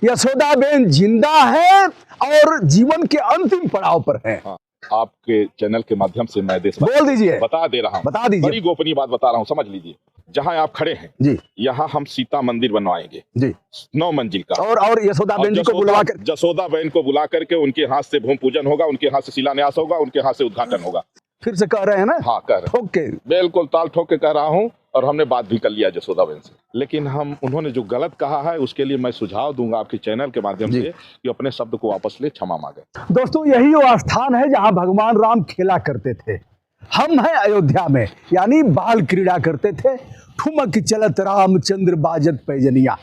यशोदाबेन जिंदा है और जीवन के अंतिम पड़ाव पर है। हाँ, आपके चैनल के माध्यम से मैं देश बोल दीजिए, बता दे रहा हूँ, बता दीजिए। बड़ी गोपनीय बात बता रहा हूँ, समझ लीजिए। जहाँ आप खड़े हैं जी, यहाँ हम सीता मंदिर बनवाएंगे जी, 9 मंजिल का। और यशोदाबेन जी को बुलवा कर, जसोदाबेन को बुला करके उनके हाथ से भूमि पूजन होगा, उनके हाथ से शिलान्यास होगा, उनके हाथ से उद्घाटन होगा। फिर से कह रहे हैं ना? हाँ, कह रहे ओके, बिल्कुल ताल ठोक के कह रहा हूँ, और हमने बात भी कर लिया जसोदाबेन से। लेकिन हम उन्होंने जो गलत कहा है उसके लिए मैं सुझाव दूंगा आपके चैनल के माध्यम से कि अपने शब्द को वापस ले, क्षमा मांगे। दोस्तों यही वो स्थान है जहां भगवान राम खेला करते थे। हम हैं अयोध्या में, यानी बाल क्रीड़ा करते थे। ठुमक चलत रामचंद्र बाजत पैजनिया।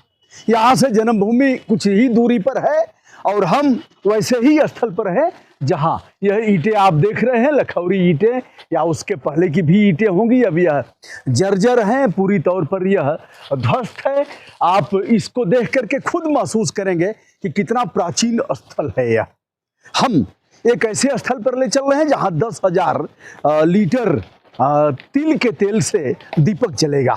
यहाँ से जन्मभूमि कुछ ही दूरी पर है और हम वैसे ही स्थल पर हैं जहाँ यह ईंटें आप देख रहे हैं, लखौरी ईंटें, या उसके पहले की भी ईंटें होंगी। अब यह जर्जर हैं, पूरी तौर पर यह ध्वस्त है। आप इसको देख करके खुद महसूस करेंगे कि कितना प्राचीन स्थल है यह। हम एक ऐसे स्थल पर ले चल रहे हैं जहाँ 10,000 लीटर तिल के तेल से दीपक जलेगा।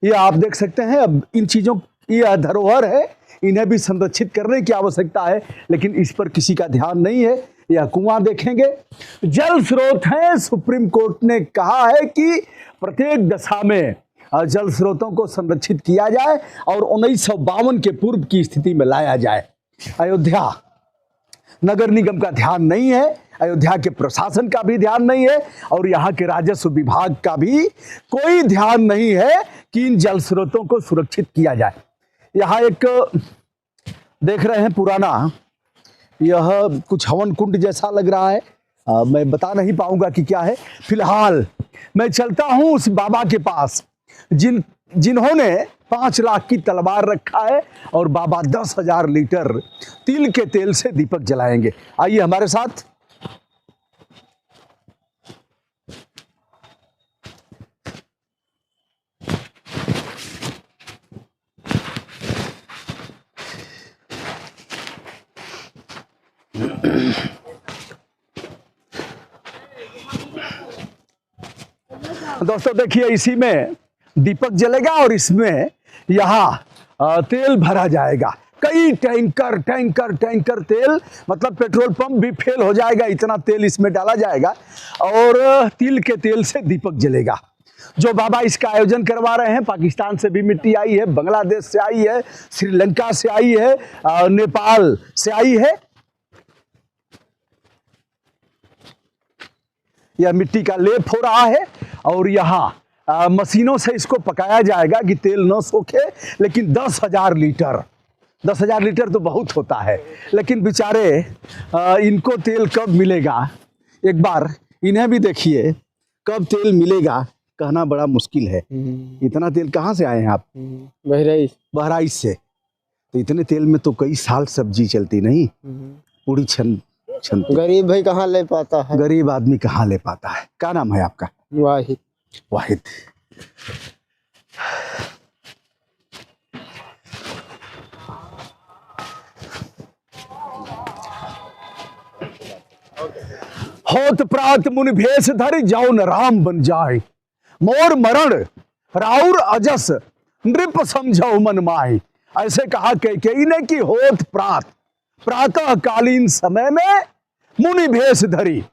ये आप देख सकते हैं। अब इन चीज़ों की यह धरोहर है, इन्हें भी संरक्षित करने की आवश्यकता है, लेकिन इस पर किसी का ध्यान नहीं है। यह कुआं देखेंगे, जल स्रोत है। सुप्रीम कोर्ट ने कहा है कि प्रत्येक दशा में जल स्रोतों को संरक्षित किया जाए और 1952 के पूर्व की स्थिति में लाया जाए। अयोध्या नगर निगम का ध्यान नहीं है, अयोध्या के प्रशासन का भी ध्यान नहीं है, और यहाँ के राजस्व विभाग का भी कोई ध्यान नहीं है कि इन जल स्रोतों को सुरक्षित किया जाए। यहाँ एक देख रहे हैं पुराना, यह कुछ हवन कुंड जैसा लग रहा है। मैं बता नहीं पाऊंगा कि क्या है। फिलहाल मैं चलता हूँ उस बाबा के पास जिन्होंने 5 लाख की तलवार रखा है, और बाबा 10,000 लीटर तिल के तेल से दीपक जलाएंगे। आइए हमारे साथ। दोस्तों देखिए, इसी में दीपक जलेगा और इसमें यहाँ तेल भरा जाएगा। कई टैंकर टैंकर टैंकर तेल, मतलब पेट्रोल पंप भी फेल हो जाएगा, इतना तेल इसमें डाला जाएगा और तिल के तेल से दीपक जलेगा। जो बाबा इसका आयोजन करवा रहे हैं, पाकिस्तान से भी मिट्टी आई है, बांग्लादेश से आई है, श्रीलंका से आई है, नेपाल से आई है। यह मिट्टी का लेप हो रहा है और यहाँ मशीनों से इसको पकाया जाएगा कि तेल न सोखे। लेकिन 10,000 लीटर तो बहुत होता है, लेकिन बेचारे इनको तेल कब मिलेगा, एक बार इन्हें भी देखिए, कब तेल मिलेगा कहना बड़ा मुश्किल है। इतना तेल कहाँ से आए हैं आप? बहराइच से। तो इतने तेल में तो कई साल सब्जी चलती नहीं, पूरी छन गरीब भाई कहाँ ले पाता है, गरीब आदमी कहाँ ले पाता है। क्या नाम है आपका? वाहिद। वाहिद। होत प्रात मुनि भेष धरि जौन राम बन जाए, मोर मरण राउर अजस नृप समझो मन माही। ऐसे कहा कैकेयी ने कि होत प्रातः कालीन समय में मुनि भेष धरी,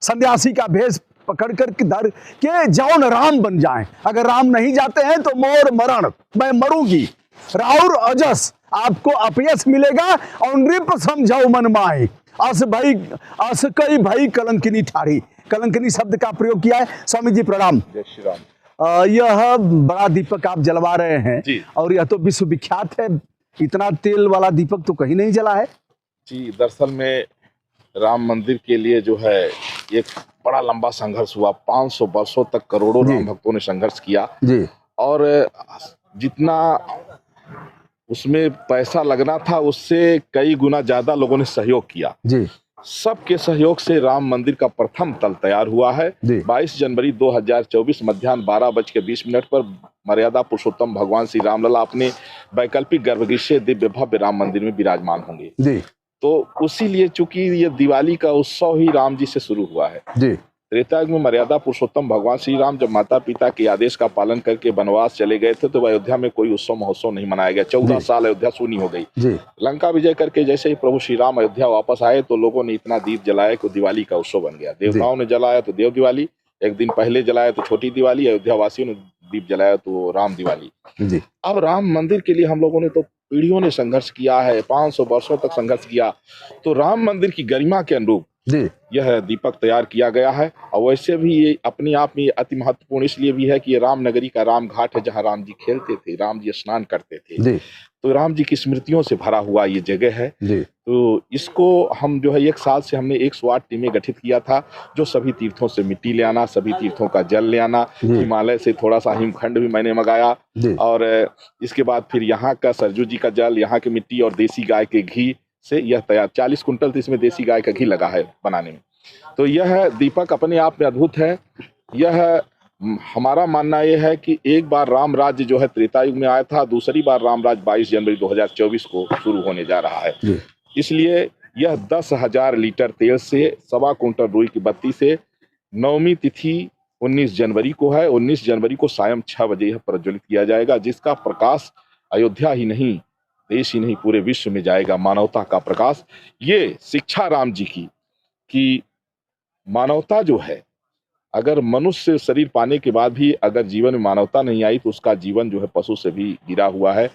सन्यासी का भेष पकड़ कर के धर के जौन राम बन जाएं। अगर राम नहीं जाते हैं तो मोर मरण, मैं मरूंगी, राउर अजस, आपको अपयश मिलेगा, और नृप समझो मन माही, अस कई भाई कलंकिनी ठारी। कलंकिनी शब्द का प्रयोग किया है। स्वामी जी प्रणाम। जय श्री राम। यह बड़ा दीपक आप जलवा रहे हैं और यह तो विश्व विख्यात है। इतना तेल वाला दीपक तो कहीं नहीं जला है जी। दरअसल में राम मंदिर के लिए जो है एक बड़ा लंबा संघर्ष हुआ। 500 वर्षों तक करोड़ों राम भक्तों ने संघर्ष किया जी, और जितना उसमें पैसा लगना था उससे कई गुना ज्यादा लोगों ने सहयोग किया जी। सबके सहयोग से राम मंदिर का प्रथम तल तैयार हुआ है। 22 जनवरी 2024 मध्याह्न 12:20 पर मर्यादा पुरुषोत्तम भगवान श्री रामलला अपने वैकल्पिक गर्भगृह से दिव्य भव्य राम मंदिर में विराजमान होंगे जी। तो उसी लिए चूंकि ये दिवाली का उत्सव ही राम जी से शुरू हुआ है जी, त्रेता युग में मर्यादा पुरुषोत्तम भगवान श्री राम जब माता पिता के आदेश का पालन करके वनवास चले गए थे, तो अयोध्या में कोई उत्सव महोत्सव नहीं मनाया गया। 14 साल अयोध्या शून्य हो गई। लंका विजय करके जैसे ही प्रभु श्री राम अयोध्या वापस आए, तो लोगों ने इतना दीप जलाया कि दिवाली का उत्सव बन गया। देवताओं ने जलाया तो देव दिवाली, एक दिन पहले जलाया तो छोटी दिवाली, अयोध्या वासियों ने दीप जलाया तो राम दिवाली। अब राम मंदिर के लिए हम लोगों ने तो पीढ़ियों ने संघर्ष किया है, 500 वर्षों तक संघर्ष किया। तो राम मंदिर की गरिमा के अनुरूप यह दीपक तैयार किया गया है। और वैसे भी ये अपने आप में अति महत्वपूर्ण इसलिए भी है कि ये राम नगरी का राम घाट है, जहाँ राम जी खेलते थे, राम जी स्नान करते थे। तो राम जी की स्मृतियों से भरा हुआ ये जगह है। तो इसको हम जो है 1 साल से हमने 108 टीमें गठित किया था, जो सभी तीर्थों से मिट्टी ले आना, सभी तीर्थों का जल ले आना, हिमालय से थोड़ा सा हिमखंड भी मैंने मंगाया, और इसके बाद फिर यहाँ का सरजू जी का जल, यहाँ की मिट्टी और देसी गाय के घी से यह तैयार। 40 कुंटल तो इसमें देसी गाय का घी लगा है बनाने में। तो यह दीपक अपने आप में अद्भुत है। यह हमारा मानना यह है कि एक बार राम राज्य जो है त्रेता युग में आया था, दूसरी बार राम राज्य 22 जनवरी 2024 को शुरू होने जा रहा है। इसलिए यह 10,000 लीटर तेल से 1.25 कुंटल रुई की बत्ती से नवमी तिथि 19 जनवरी को है। 19 जनवरी को सायं 6 बजे यह प्रज्वलित किया जाएगा, जिसका प्रकाश अयोध्या ही नहीं, देश ही नहीं, पूरे विश्व में जाएगा। मानवता का प्रकाश। ये शिक्षा राम जी की कि मानवता जो है, अगर मनुष्य शरीर पाने के बाद भी अगर जीवन में मानवता नहीं आई, तो उसका जीवन जो है पशु से भी गिरा हुआ है।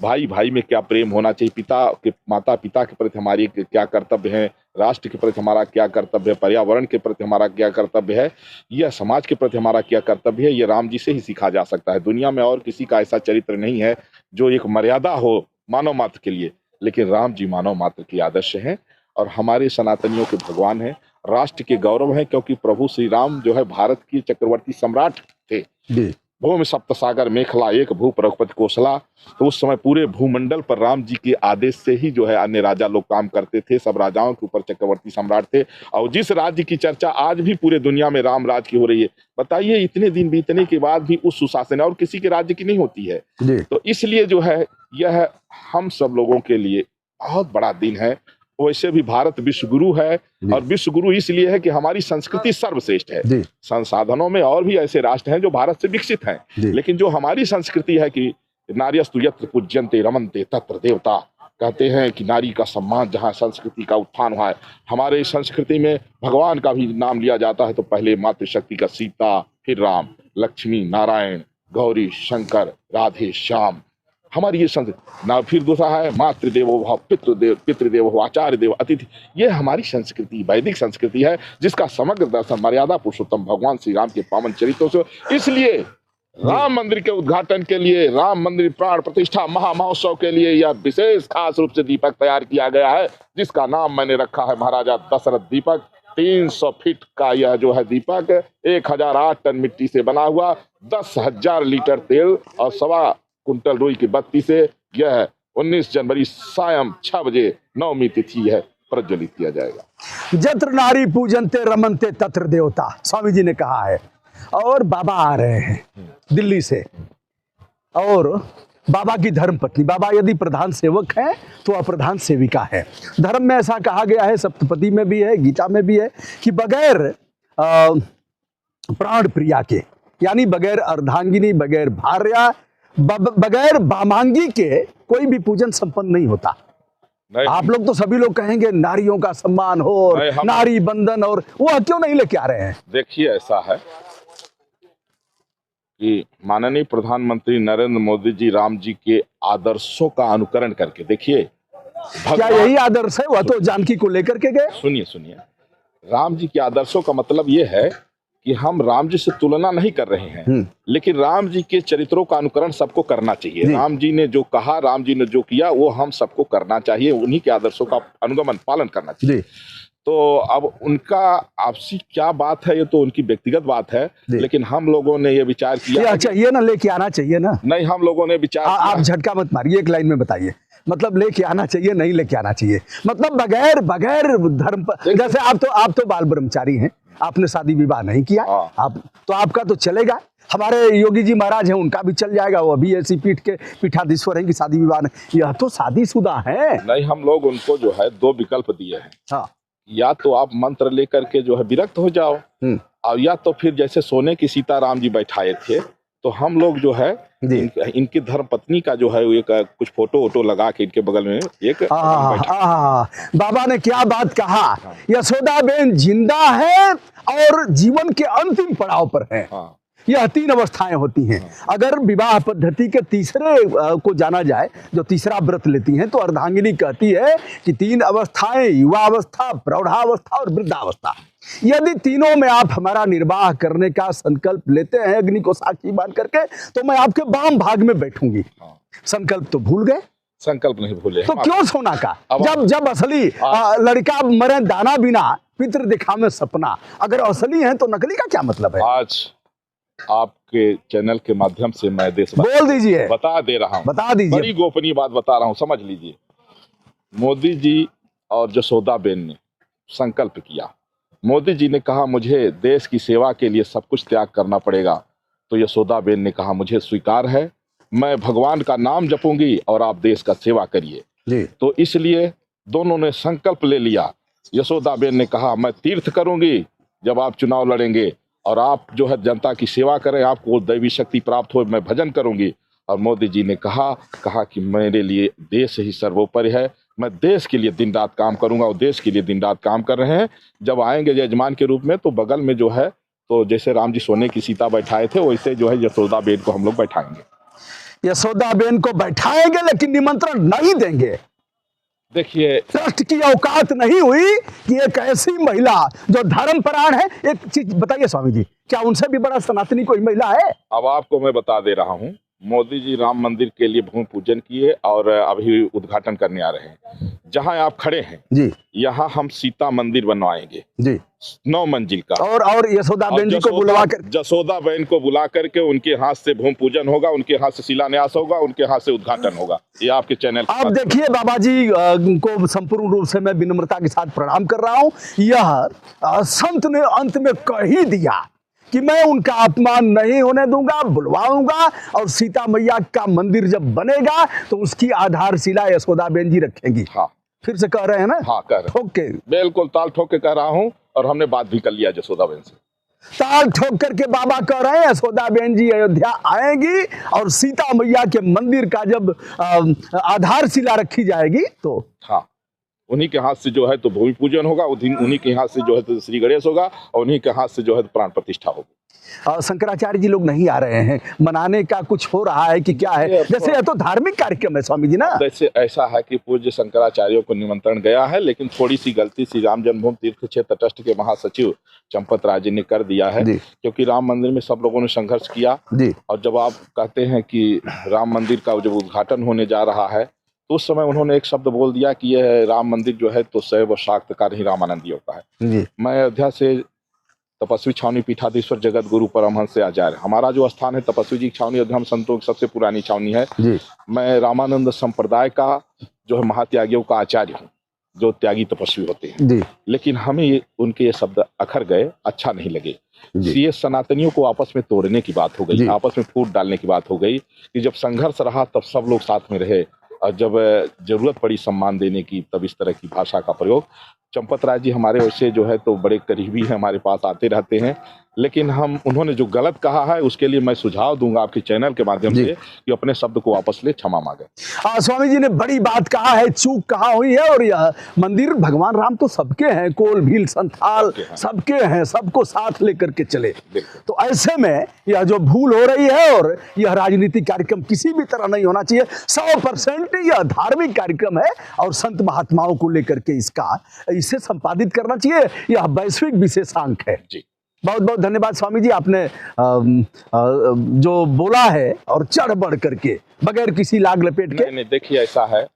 भाई भाई में क्या प्रेम होना चाहिए, पिता के माता पिता के प्रति हमारी क्या कर्तव्य है, राष्ट्र के प्रति हमारा क्या कर्तव्य है, पर्यावरण के प्रति हमारा क्या कर्तव्य है, यह समाज के प्रति हमारा क्या कर्तव्य है, ये राम जी से ही सीखा जा सकता है। दुनिया में और किसी का ऐसा चरित्र नहीं है जो एक मर्यादा हो मानव मात्र के लिए, लेकिन राम जी मानव मात्र के आदर्श हैं और हमारे सनातनियों के भगवान हैं, राष्ट्र के गौरव हैं। क्योंकि प्रभु श्री राम जो है भारत के चक्रवर्ती सम्राट थे। भूमि सप्त सागर मेखला एक भूप रघुपति कौशला। तो उस समय पूरे भूमंडल पर राम जी के आदेश से ही जो है अन्य राजा लोग काम करते थे। सब राजाओं के ऊपर चक्रवर्ती सम्राट थे। और जिस राज्य की चर्चा आज भी पूरे दुनिया में राम राज की हो रही है, बताइए इतने दिन बीतने के बाद भी उस सुशासन और किसी के राज्य की नहीं होती है। तो इसलिए जो है यह हम सब लोगों के लिए बहुत बड़ा दिन है। वैसे भी भारत विश्व गुरु है, और विश्व गुरु इसलिए है कि हमारी संस्कृति सर्वश्रेष्ठ है। संसाधनों में और भी ऐसे राष्ट्र हैं जो भारत से विकसित हैं, लेकिन जो हमारी संस्कृति है कि नार्यस्तु यत्र पूज्यन्ते रमन्ते तत्र देवता, कहते हैं कि नारी का सम्मान जहाँ संस्कृति का उत्थान हुआ है। हमारे संस्कृति में भगवान का भी नाम लिया जाता है तो पहले मातृशक्ति का सीता, फिर राम, लक्ष्मी, नारायण, गौरी, शंकर, राधे, श्याम, हमारी ये संस्कृति ना। फिर दूसरा है मातृदेवो भव, पितृदेवो भव, आचार्य देव अतिथि। ये हमारी संस्कृति वैदिक संस्कृति है, जिसका समग्र दर्शन मर्यादा पुरुषोत्तम भगवान श्री राम के पावन चरित्रों से। इसलिए राम मंदिर के उद्घाटन के लिए, राम मंदिर प्राण प्रतिष्ठा महामहोत्सव के लिए यह विशेष खास रूप से दीपक तैयार किया गया है, जिसका नाम मैंने रखा है महाराजा दशरथ दीपक। 300 फीट का यह जो है दीपक 1008 टन मिट्टी से बना हुआ, 10,000 लीटर तेल और 1.25 कुंटल रुई की बत्ती से यह 19 जनवरी सायं 6 बजे नवमी तिथि है प्रज्वलित किया जाएगा। जत्र नारी पूजनते रमनते तत्र देवता, स्वामी जी ने कहा है। और बाबा आ रहे हैं दिल्ली से, और बाबा की धर्म पत्नी, बाबा यदि प्रधान सेवक है तो अप्रधान सेविका है। धर्म में ऐसा कहा गया है, सप्तपदी में भी है, गीता में भी है कि बगैर प्राण प्रिया के, यानी बगैर अर्धांगिनी, बगैर भार्या, बगैर बामांगी के कोई भी पूजन संपन्न नहीं होता। आप लोग तो सभी लोग कहेंगे नारियों का सम्मान हो, नारी बंधन, और वह क्यों नहीं लेके आ रहे हैं? देखिए ऐसा है कि माननीय प्रधानमंत्री नरेंद्र मोदी जी राम जी के आदर्शों का अनुकरण करके, देखिए क्या यही आदर्श है? वह तो जानकी को लेकर के गए। सुनिए, राम जी के आदर्शों का मतलब ये है कि हम राम जी से तुलना नहीं कर रहे हैं, लेकिन राम जी के चरित्रों का अनुकरण सबको करना चाहिए। राम जी ने जो कहा, राम जी ने जो किया, वो हम सबको करना चाहिए। उन्हीं के आदर्शों का अनुगमन पालन करना चाहिए। तो अब उनका आपसी क्या बात है, ये तो उनकी व्यक्तिगत बात है, लेकिन हम लोगों ने ये विचार किया चाहिए ना, लेके आना चाहिए ना। नहीं, हम लोगों ने विचार आप झटका मत मारिए, एक लाइन में बताइए। मतलब लेके आना चाहिए, नहीं लेके आना चाहिए, मतलब बगैर धर्म, जैसे आप तो बाल ब्रह्मचारी हैं, आपने शादी विवाह नहीं किया, आप तो आपका तो चलेगा। हमारे योगी जी महाराज हैं, उनका भी चल जाएगा, वो अभी ऐसी पीठ के पीठाधीश्वर हैं कि शादी विवाह नहीं। यह तो शादीशुदा है। नहीं, हम लोग उनको जो है 2 विकल्प दिए हैं। हाँ, या तो आप मंत्र लेकर के जो है विरक्त हो जाओ, और या तो फिर जैसे सोने की सीताराम जी बैठाए थे, तो हम लोग जो है इनकी धर्म पत्नी का जो है एक कुछ फोटो वोटो लगा के इनके बगल में एक बाबा ने क्या बात कहा, यशोदा बेन जिंदा है और जीवन के अंतिम पड़ाव पर है। यह 3 अवस्थाएं होती हैं। अगर विवाह पद्धति के तीसरे को जाना जाए, जो तीसरा व्रत लेती हैं, तो अर्धांगिनी कहती है कि 3 अवस्थाएं, युवावस्था, प्रौढ़ावस्था और वृद्धावस्था। यदि तीनों में आप हमारा निर्वाह करने का संकल्प लेते हैं अग्नि को साक्षी मान करके, तो मैं आपके वाम भाग में बैठूंगी। संकल्प तो भूल गए, संकल्प नहीं भूले तो क्यों सोना का? जब असली लड़का मरे दाना बिना, पितृ दिखावे सपना। अगर असली है तो नकली का क्या मतलब है? आज आपके चैनल के माध्यम से मैं देश बोल दीजिए, बता दे रहा हूँ, बता दीजिए, बड़ी गोपनीय बात बता रहा हूँ, समझ लीजिए। मोदी जी और यशोदा बेन ने संकल्प किया। मोदी जी ने कहा मुझे देश की सेवा के लिए सब कुछ त्याग करना पड़ेगा, तो यशोदा बेन ने कहा मुझे स्वीकार है, मैं भगवान का नाम जपूंगी और आप देश का सेवा करिए। तो इसलिए दोनों ने संकल्प ले लिया। यशोदा बेन ने कहा मैं तीर्थ करूंगी जब आप चुनाव लड़ेंगे, और आप जो है जनता की सेवा करें, आपको दैवी शक्ति प्राप्त हो, मैं भजन करूंगी। और मोदी जी ने कहा कि मेरे लिए देश ही सर्वोपरि है, मैं देश के लिए दिन रात काम करूंगा, और देश के लिए दिन रात काम कर रहे हैं। जब आएंगे यजमान के रूप में, तो बगल में जो है, तो जैसे राम जी सोने की सीता बैठाए थे, वैसे जो है यशोदा बेन को हम लोग बैठाएंगे। यशोदा बेन को बैठाएंगे, लेकिन निमंत्रण नहीं देंगे। देखिए, ट्रस्ट की औकात नहीं हुई कि एक ऐसी महिला जो धर्मपरायण है। एक चीज बताइए स्वामी जी, क्या उनसे भी बड़ा सनातनी कोई महिला है? अब आपको मैं बता दे रहा हूँ, मोदी जी राम मंदिर के लिए भूमि पूजन किए और अभी उद्घाटन करने आ रहे हैं। जहां आप खड़े हैं जी, यहाँ हम सीता मंदिर बनवाएंगे जी, 9 मंजिल का। और यशोदा बेन जी को बुलवा कर, यशोदा बेन को बुला करके उनके हाथ से भूमि पूजन होगा, उनके हाथ से शिलान्यास होगा, उनके हाथ से उद्घाटन होगा। ये आपके चैनल आप देखिए, बाबा जी को संपूर्ण रूप से मैं विनम्रता के साथ प्रणाम कर रहा हूँ। यह संत ने अंत में कह ही दिया कि मैं उनका अपमान नहीं होने दूंगा, बुलवाऊंगा, और सीता मैया का मंदिर जब बनेगा तो उसकी आधारशिला यशोदा बेन जी रखेंगी। हाँ, फिर से कह रहे हैं ना? हाँ, कह रहे ठोक के, बिल्कुल ताल ठोक के कह रहा हूँ, और हमने बात भी कर लिया यशोदा बेन से। ताल ठोक करके बाबा कह रहे हैं यशोदा बेन जी अयोध्या आएंगी, और सीता मैया के मंदिर का जब आधारशिला रखी जाएगी, तो हाँ, उन्हीं के हाथ से जो है तो भूमि पूजन होगा, उन्हीं के हाथ से जो है तो श्री गणेश होगा, और उन्हीं के हाथ से जो है प्राण प्रतिष्ठा होगी। शंकराचार्य जी लोग नहीं आ रहे हैं, मनाने का कुछ हो रहा है कि क्या है? जैसे यह तो धार्मिक कार्यक्रम है स्वामी जी ना। जैसे ऐसा है कि पूज्य शंकराचार्यों को निमंत्रण गया है, लेकिन थोड़ी सी गलती श्री राम जन्मभूमि तीर्थ क्षेत्र ट्रस्ट के महासचिव चंपत राय जी ने कर दिया है, क्योंकि राम मंदिर में सब लोगों ने संघर्ष किया। और जब आप कहते हैं कि राम मंदिर का जब उद्घाटन होने जा रहा है, तो उस समय उन्होंने एक शब्द बोल दिया कि यह राम मंदिर जो है तो शैव शाक्तकार ही रामानंदियों का है। मैं अयोध्या से तपस्वी छावनी पीठाधीश्वर जगत गुरु परमहंस से आचार्य, हमारा जो स्थान है तपस्वी जी छावनी अयोध्या में संतों की सबसे पुरानी छावनी है। मैं रामानंद संप्रदाय का जो है महात्यागियों का आचार्य हूँ, जो त्यागी तपस्वी होते हैं। लेकिन हमें उनके ये शब्द अखर गए, अच्छा नहीं लगे। ये सनातनियों को आपस में तोड़ने की बात हो गई, आपस में फूट डालने की बात हो गई, कि जब संघर्ष रहा तब सब लोग साथ में रहे, और जब जरूरत पड़ी सम्मान देने की, तब इस तरह की भाषा का प्रयोग। चंपत राय जी हमारे वैसे जो है तो बड़े करीबी हैं, हमारे पास आते रहते हैं, लेकिन उन्होंने जो गलत कहा है उसके लिए मैं सुझाव दूंगा आपके चैनल के माध्यम से कि अपने शब्द को वापस ले, क्षमा मांगे। स्वामी जी ने बड़ी बात कहा है, चूक कहाँ हुई है। और यह मंदिर भगवान राम तो सबके हैं, कोल भील संथाल सबके हैं, सबको साथ लेकर के चले। तो ऐसे में यह जो भूल हो रही है, और यह राजनीतिक कार्यक्रम किसी भी तरह नहीं होना चाहिए। 100% यह धार्मिक कार्यक्रम है, और संत महात्माओं को लेकर के इसे संपादित करना चाहिए। यह वैश्विक विशेषांक है जी। बहुत बहुत धन्यवाद स्वामी जी, आपने जो बोला है, और चढ़ बढ़ करके बगैर किसी लाग लपेट के। नहीं, देखिए ऐसा है,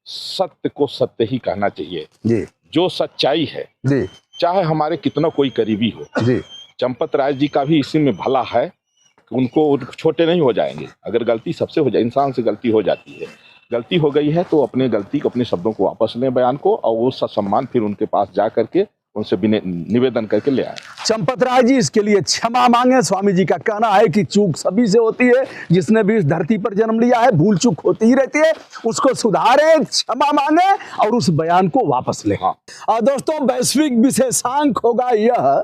सत्य को सत्य ही कहना चाहिए जी। जो सच्चाई है जी, चाहे हमारे कितना कोई करीबी हो जी। चंपत राय जी का भी इसी में भला है कि उनको छोटे नहीं हो जाएंगे। अगर गलती सबसे हो जाए, इंसान से गलती हो जाती है, गलती हो गई है तो अपने गलती को, अपने शब्दों को वापस लें, बयान को, और वो सम्मान फिर उनके पास जा करके उनसे निवेदन करके ले आए। चंपत राय जी इसके लिए क्षमा मांगे। स्वामी जी का कहना है कि चूक सभी से होती है, जिसने भी इस धरती पर जन्म लिया है, भूल चूक होती ही रहती है, उसको सुधारें, क्षमा मांगे, और उस बयान को वापस लें। दोस्तों, वैश्विक विशेषांक होगा यह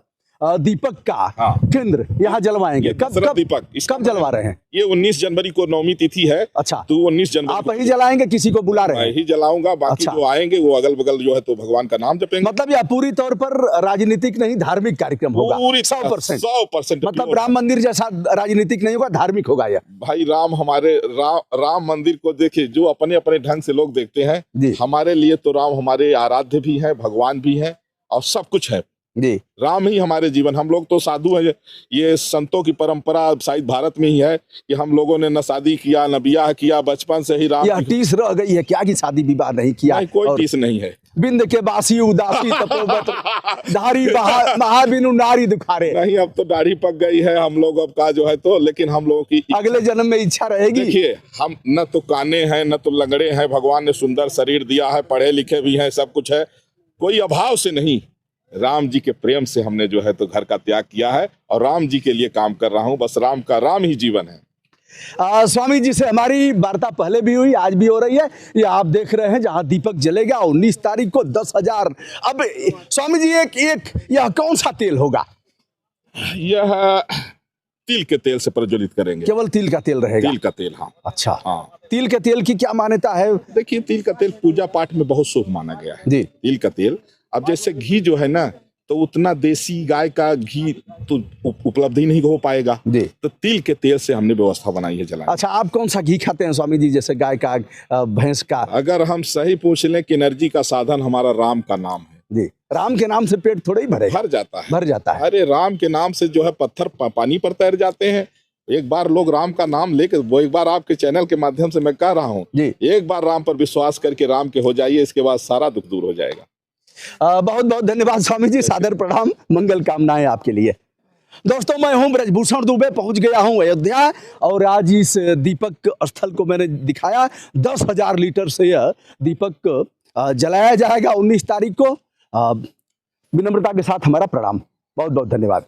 दीपक का हाँ। केंद्र यहाँ जलवाएंगे। ये कब दशरथ कब दीपक कब जलवा रहे हैं? ये 19 जनवरी को नवमी तिथि है। अच्छा, तो 19 जनवरी आप ही जलाएंगे, किसी को बुला रहे मैं हैं? ही जलाऊंगा, बाकी अच्छा। जो आएंगे वो अगल बगल जो है तो भगवान का नाम जपेंगे। मतलब यह पूरी तौर पर राजनीतिक नहीं, धार्मिक कार्यक्रम होगा। पूरी 100%। 100% मतलब राम मंदिर जैसा राजनीतिक नहीं होगा, धार्मिक होगा यह। भाई राम मंदिर को देखिए, जो अपने अपने ढंग से लोग देखते हैं, जी हमारे लिए तो राम हमारे आराध्य भी हैं, भगवान भी हैं और सब कुछ है। जी, राम ही हमारे जीवन। हम लोग तो साधु हैं। ये संतों की परंपरा शायद भारत में ही है कि हम लोगों ने न शादी किया न ब्याह किया, बचपन से ही राम यह टीस रह गई है क्या कि शादी विवाह नहीं किया? नहीं, कोई और टीस नहीं है। बिंद के बासी उदासी तपोवत धारी महाबिनु नारी दुखारे। नहीं, अब तो दाढ़ी पक गई है हम लोग अब का जो है तो, लेकिन हम लोगों की अगले जन्म में इच्छा रहेगी। देखिए, हम न तो काने हैं न तो लंगड़े हैं, भगवान ने सुंदर शरीर दिया है, पढ़े लिखे भी हैं, सब कुछ है, कोई अभाव से नहीं। राम जी के प्रेम से हमने जो है तो घर का त्याग किया है और राम जी के लिए काम कर रहा हूं। बस राम ही जीवन है। स्वामी जी से हमारी वार्ता पहले भी हुई, आज भी हो रही है। ये आप देख रहे हैं जहां दीपक जलेगा 19 तारीख को 10,000। अब स्वामी जी एक यह कौन सा तेल होगा? यह तिल के तेल से प्रज्वलित करेंगे। केवल तिल का तेल रहेगा? तिल का तेल, हाँ। अच्छा, हाँ, तिल के तेल की क्या मान्यता है? देखिए, तिल का तेल पूजा पाठ में बहुत शुभ माना गया है। जी, तिल का तेल, अब जैसे घी जो है ना, तो उतना देसी गाय का घी तो उपलब्ध ही नहीं हो पाएगा। जी, तो तिल के तेल से हमने व्यवस्था बनाई है जलाने। अच्छा, आप कौन सा घी खाते हैं स्वामी जी? जैसे गाय का, भैंस का? अगर हम सही पूछ लें कि एनर्जी का साधन हमारा राम का नाम है। जी, राम के नाम से पेट थोड़ा ही भरेगा? भर जाता है, भर जाता है। अरे राम के नाम से जो है पत्थर पानी पर तैर जाते हैं। एक बार लोग राम का नाम लेकर, वो एक बार आपके चैनल के माध्यम से मैं कह रहा हूँ, एक बार राम पर विश्वास करके राम के हो जाइए, इसके बाद सारा दुख दूर हो जाएगा। बहुत बहुत धन्यवाद स्वामी जी, सादर प्रणाम, मंगल कामनाएं आपके लिए। दोस्तों, मैं हूं ब्रजभूषण दुबे, पहुंच गया हूं अयोध्या और आज इस दीपक स्थल को मैंने दिखाया। 10,000 लीटर से यह दीपक जलाया जाएगा 19 तारीख को। विनम्रता के साथ हमारा प्रणाम, बहुत बहुत धन्यवाद।